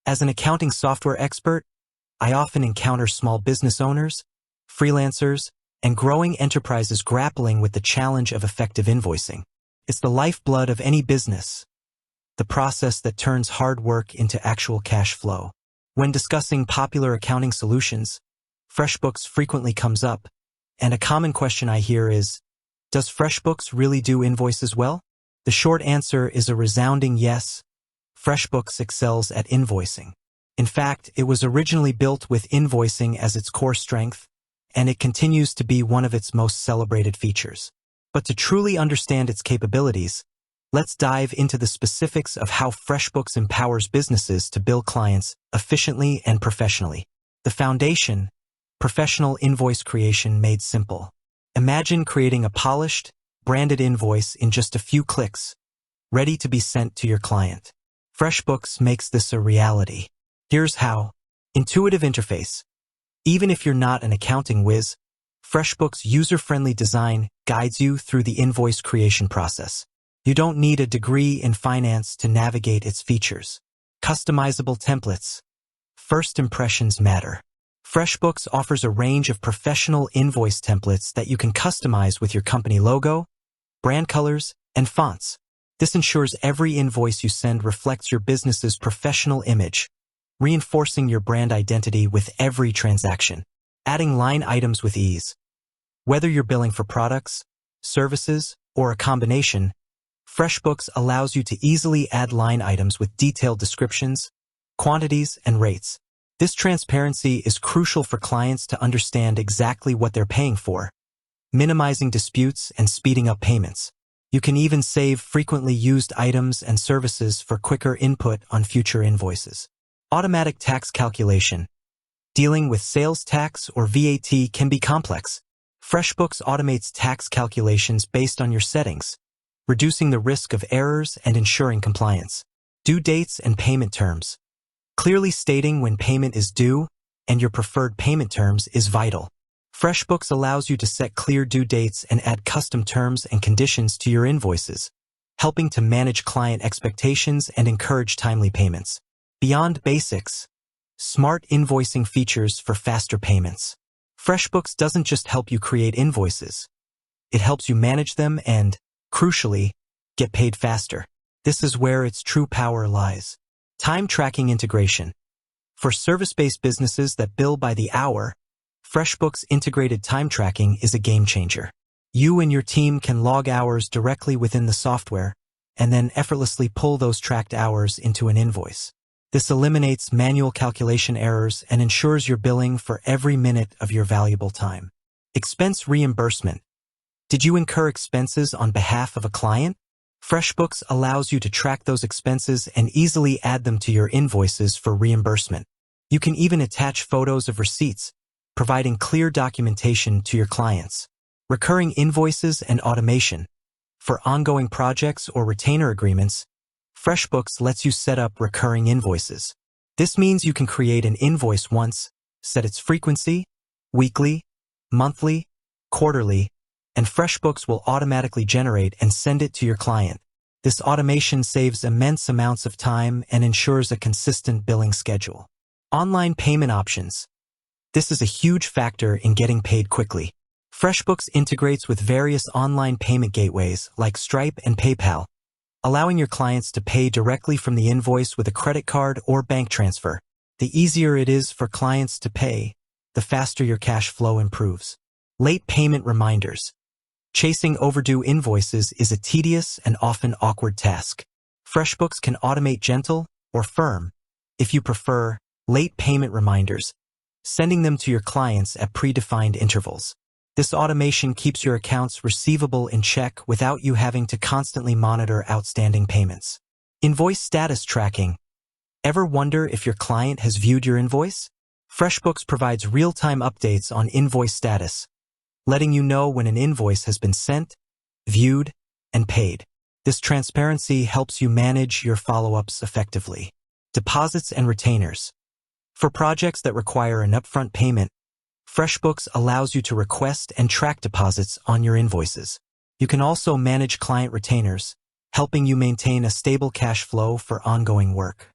As an accounting software expert, I often encounter small business owners, freelancers, and growing enterprises grappling with the challenge of effective invoicing. It's the lifeblood of any business, the process that turns hard work into actual cash flow. When discussing popular accounting solutions, FreshBooks frequently comes up, and a common question I hear is, does FreshBooks really do invoices well? The short answer is a resounding yes. FreshBooks excels at invoicing. In fact, it was originally built with invoicing as its core strength, and it continues to be one of its most celebrated features. But to truly understand its capabilities, let's dive into the specifics of how FreshBooks empowers businesses to bill clients efficiently and professionally. The foundation, professional invoice creation made simple. Imagine creating a polished, branded invoice in just a few clicks, ready to be sent to your client. FreshBooks makes this a reality. Here's how. Intuitive interface. Even if you're not an accounting whiz, FreshBooks' user-friendly design guides you through the invoice creation process. You don't need a degree in finance to navigate its features. Customizable templates. First impressions matter. FreshBooks offers a range of professional invoice templates that you can customize with your company logo, brand colors, and fonts. This ensures every invoice you send reflects your business's professional image, reinforcing your brand identity with every transaction. Adding line items with ease. Whether you're billing for products, services, or a combination, FreshBooks allows you to easily add line items with detailed descriptions, quantities, and rates. This transparency is crucial for clients to understand exactly what they're paying for, minimizing disputes and speeding up payments. You can even save frequently used items and services for quicker input on future invoices. Automatic tax calculation. Dealing with sales tax or VAT can be complex. FreshBooks automates tax calculations based on your settings, reducing the risk of errors and ensuring compliance. Due dates and payment terms. Clearly stating when payment is due and your preferred payment terms is vital. FreshBooks allows you to set clear due dates and add custom terms and conditions to your invoices, helping to manage client expectations and encourage timely payments. Beyond basics, smart invoicing features for faster payments. FreshBooks doesn't just help you create invoices. It helps you manage them and, crucially, get paid faster. This is where its true power lies. Time tracking integration. For service-based businesses that bill by the hour, FreshBooks integrated time tracking is a game changer. You and your team can log hours directly within the software and then effortlessly pull those tracked hours into an invoice. This eliminates manual calculation errors and ensures you're billing for every minute of your valuable time. Expense reimbursement. Did you incur expenses on behalf of a client? FreshBooks allows you to track those expenses and easily add them to your invoices for reimbursement. You can even attach photos of receipts, providing clear documentation to your clients. Recurring invoices and automation. For ongoing projects or retainer agreements, FreshBooks lets you set up recurring invoices. This means you can create an invoice once, set its frequency, weekly, monthly, quarterly, and FreshBooks will automatically generate and send it to your client. This automation saves immense amounts of time and ensures a consistent billing schedule. Online payment options. This is a huge factor in getting paid quickly. FreshBooks integrates with various online payment gateways like Stripe and PayPal, allowing your clients to pay directly from the invoice with a credit card or bank transfer. The easier it is for clients to pay, the faster your cash flow improves. Late payment reminders. Chasing overdue invoices is a tedious and often awkward task. FreshBooks can automate gentle or firm, if you prefer, late payment reminders, sending them to your clients at predefined intervals. This automation keeps your accounts receivable in check without you having to constantly monitor outstanding payments. Invoice status tracking. Ever wonder if your client has viewed your invoice? FreshBooks provides real-time updates on invoice status, letting you know when an invoice has been sent, viewed, and paid. This transparency helps you manage your follow-ups effectively. Deposits and retainers. For projects that require an upfront payment, FreshBooks allows you to request and track deposits on your invoices. You can also manage client retainers, helping you maintain a stable cash flow for ongoing work.